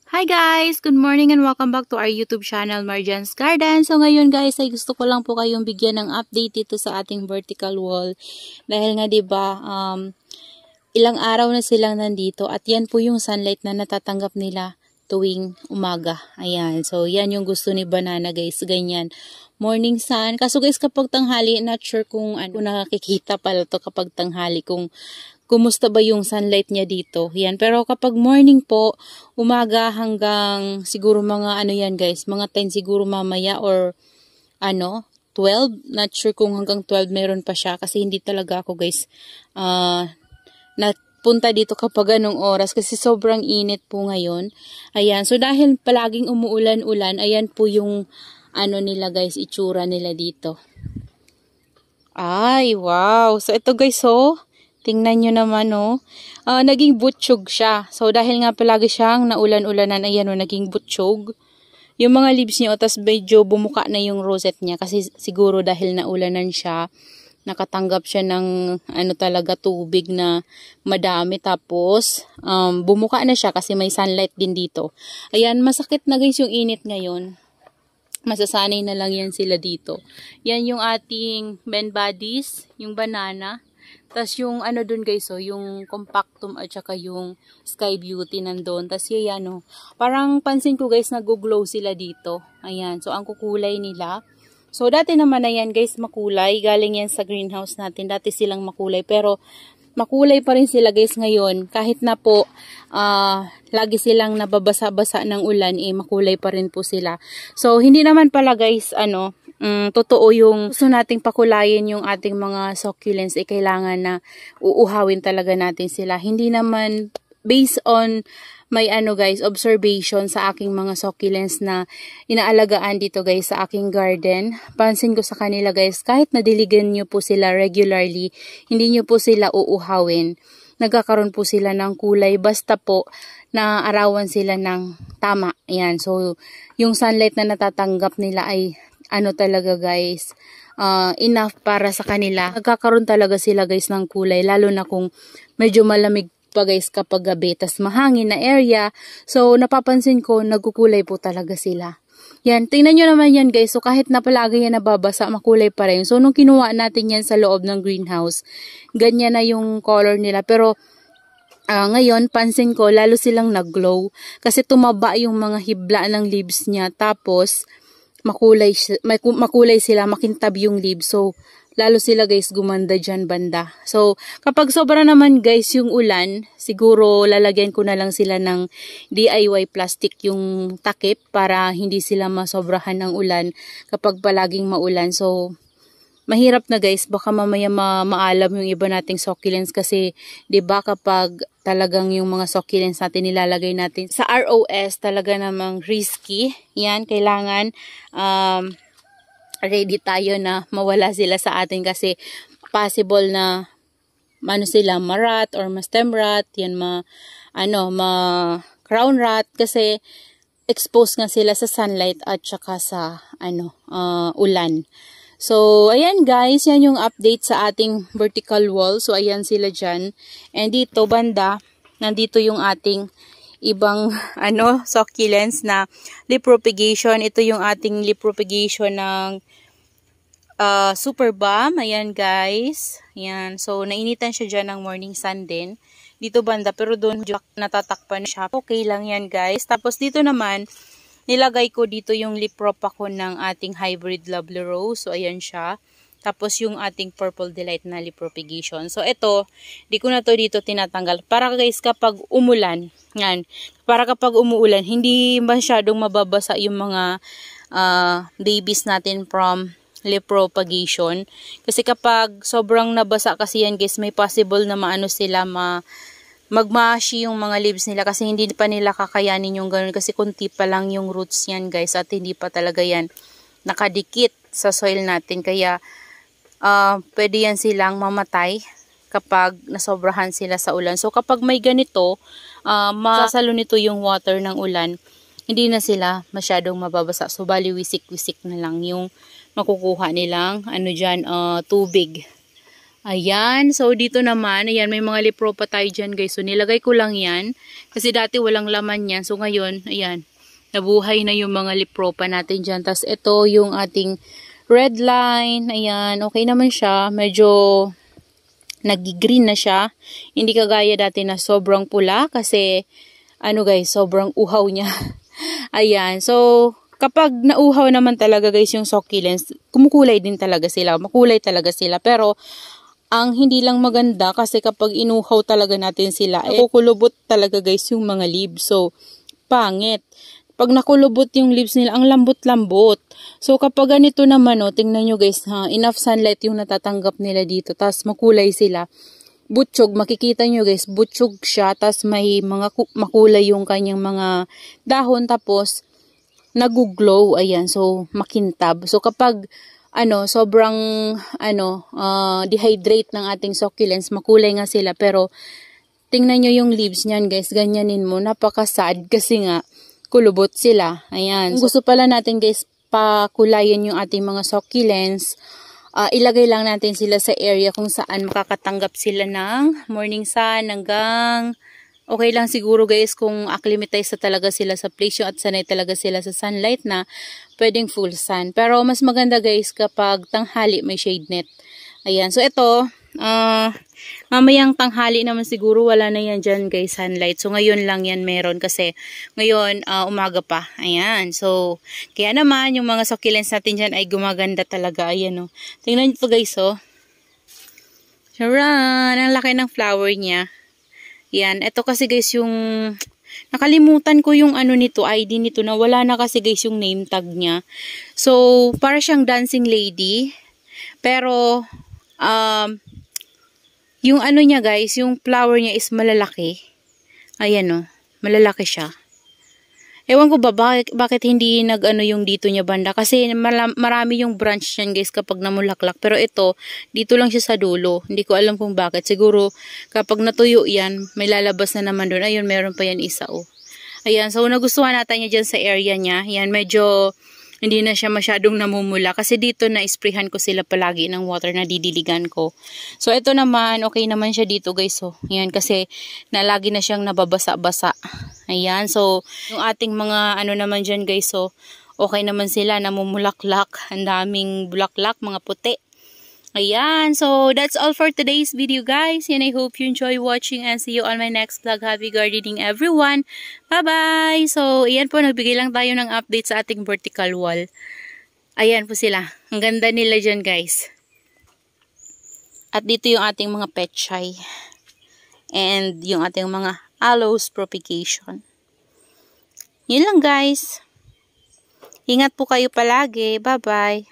Hi guys! Good morning and welcome back to our YouTube channel, Marjan's Garden. So ngayon guys ay gusto ko lang po kayong bigyan ng update dito sa ating vertical wall. Dahil nga 'di ba, ilang araw na silang nandito at yan po yung sunlight na natatanggap nila tuwing umaga. Ayan. So yan yung gusto ni Banana guys, ganyan. Morning sun. Kaso guys kapag tanghali, not sure kung ano nakikita pala to kapag tanghali kung kumusta ba yung sunlight niya dito. Yan. Pero kapag morning po, umaga hanggang siguro mga ano yan guys, mga 10 siguro mamaya or 12. Not sure kung hanggang 12 meron pa siya kasi hindi talaga ako guys napunta dito kapag anong oras kasi sobrang init po ngayon. Ayan. So dahil palaging umuulan-ulan, ayan po yung nila guys, itsura nila dito. Ay, wow. So ito guys, tingnan nyo naman, naging butchog siya. So, dahil nga palagi siyang naulan-ulanan, ayan, naging butchog. Yung mga leaves niya, tas medyo bumuka na yung rosette niya. Kasi siguro dahil naulanan siya, nakatanggap siya ng, talaga, tubig na madami. Tapos, bumuka na siya kasi may sunlight din dito. Ayan, masakit na guys yung init ngayon. Masasanay na lang yan sila dito. Yan yung ating Ben Buddies, yung banana. Tapos yung dun guys, yung compactum at saka yung sky beauty nandun. Tapos yan, parang pansin ko guys, nag-glow sila dito. Ayan, so ang kukulay nila. So dati naman na yan guys, makulay. Galing yan sa greenhouse natin. Dati silang makulay. Pero makulay pa rin sila guys ngayon. Kahit na po, lagi silang nababasa-basa ng ulan, makulay pa rin po sila. So hindi naman pala guys, totoo yung gusto nating pakulayin yung ating mga succulents, kailangan na uuhawin talaga natin sila. Hindi naman based on may guys, observation sa aking mga succulents na inaalagaan dito guys sa aking garden. Pansin ko sa kanila guys, kahit nadiligan nyo po sila regularly, hindi nyo po sila uuhawin. Nagkakaroon po sila ng kulay basta po na arawan sila ng tama. Ayan, so yung sunlight na natatanggap nila ay talaga guys, enough para sa kanila. Nagkakaroon talaga sila guys ng kulay, lalo na kung medyo malamig pa guys kapag gabi, tas mahangin na area. So napapansin ko, nagkukulay po talaga sila. Yan, tingnan nyo naman yan guys. So kahit na palagi yan nababasa, makulay pa rin. So nung kinuha natin yan sa loob ng greenhouse, ganyan na yung color nila. Pero ngayon, pansin ko, lalo silang nag-glow. Kasi tumaba yung mga hibla ng leaves niya. Tapos makulay sila, makintab yung leaves. So, lalo sila guys gumanda dyan banda. So, kapag sobra naman guys yung ulan, siguro lalagyan ko na lang sila ng DIY plastic yung takip para hindi sila masobrahan ng ulan kapag palaging maulan. So, mahirap na guys, baka mamaya maalam yung iba nating succulents kasi 'di ba kapag talagang yung mga succulents natin nilalagay natin sa ROS, talaga namang risky. Yan, kailangan ready tayo na mawala sila sa atin kasi possible na sila ma-rot or ma-stem rot, yan crown rot kasi exposed nga sila sa sunlight at saka sa ulan. So, ayan guys, yan yung update sa ating vertical wall. So, ayan sila dyan. And dito, banda, nandito yung ating ibang, succulents na leaf propagation. Ito yung ating leaf propagation ng super balm. Ayan guys. Ayan. So, nainitan siya dyan ng morning sun din. Dito banda, pero doon natatakpan siya. Okay lang yan guys. Tapos dito naman, nilagay ko dito yung lip prop ako ng ating hybrid lovely rose. So, ayan siya. Tapos, yung ating purple delight na lip propagation. So, ito, di ko na to dito tinatanggal. Para guys, kapag umulan, kapag umuulan, hindi masyadong mababasa yung mga babies natin from lip propagation. Kasi kapag sobrang nabasa kasi yan guys, may possible na sila magmashi yung mga leaves nila kasi hindi pa nila kakayanin yung ganun kasi kunti pa lang yung roots yan guys at hindi pa talaga yan nakadikit sa soil natin kaya pwede yan silang mamatay kapag nasobrahan sila sa ulan. So kapag may ganito, masasalo nito yung water ng ulan, hindi na sila masyadong mababasa. So bali wisik-wisik na lang yung makukuha nilang tubig. Ayan, so dito naman, ayan, may mga lipro pa tayo dyan guys. So nilagay ko lang yan, kasi dati walang laman yan. So ngayon, ayan, nabuhay na yung mga lipro pa natin dyan. Tapos ito yung ating red line, ayan, okay naman siya. Medyo nag-green na siya. Hindi kagaya dati na sobrang pula, kasi ano guys, sobrang uhaw niya. Ayan, so kapag nauhaw naman talaga guys yung succulents, kumukulay din talaga sila, makulay talaga sila. Pero ang hindi lang maganda kasi kapag inuhaw talaga natin sila, kukulubot talaga guys yung mga leaves. So, pangit. Pag nakulubot yung leaves nila, ang lambot-lambot. So, kapag ganito naman, tingnan nyo guys, enough sunlight yung natatanggap nila dito. Tapos makulay sila. Butchog, makikita nyo guys, butchog siya. Tapos may mga makulay yung kanyang mga dahon. Tapos, naguglow. Ayan, so makintab. So, kapag sobrang dehydrate ng ating succulents, makulay nga sila, pero tingnan nyo yung leaves niyan guys, ganyanin mo, napaka-sad kasi nga kulubot sila. Ayan, kung gusto pala natin guys pakulayan yung ating mga succulents, ilagay lang natin sila sa area kung saan makakatanggap sila ng morning sun hanggang okay lang siguro guys kung acclimatize na talaga sila sa place at sanay talaga sila sa sunlight na pwedeng full sun. Pero mas maganda guys kapag tanghali may shade net. Ayan. So ito, mamayang tanghali naman siguro wala na yan dyan guys sunlight. So ngayon lang yan meron kasi ngayon umaga pa. Ayan. So kaya naman yung mga succulents natin dyan ay gumaganda talaga. Ayan o. Tingnan nyo ito guys o. Charan! Ang laki ng flower niya. Yan, ito kasi guys yung nakalimutan ko yung nito, ID nito na wala na kasi guys yung name tag niya. So, para siyang dancing lady. Pero yung niya guys, yung flower niya is malalaki. Ayan malalaki siya. Ewan ko ba bakit hindi yung dito niya banda, kasi marami yung branch niyan guys kapag namulaklak, pero ito dito lang siya sa dulo. Hindi ko alam kung bakit. Siguro kapag natuyo yan may lalabas na naman doon. Ayun, meron pa yan isa Ayan, so nagustuhan natin niya dyan sa area niya. Yan, medyo hindi na siya masyadong namumula kasi dito na-sprayhan ko sila palagi ng water na didiligan ko. So ito naman, okay naman siya dito guys. So, yan, kasi lagi na siyang nababasa-basa. Ayan, so yung ating mga naman dyan guys, so okay naman sila, namumulaklak. Ang daming bulaklak, mga puti. Ayan, so that's all for today's video guys, and I hope you enjoy watching and see you on my next vlog. Happy gardening everyone, bye bye. So ayan po, nagbigay lang tayo ng update sa ating vertical wall. Ayan po sila, ang ganda nila dyan guys. At dito yung ating mga pechay and yung ating mga aloes propagation. Yun lang guys, ingat po kayo palagi, bye bye.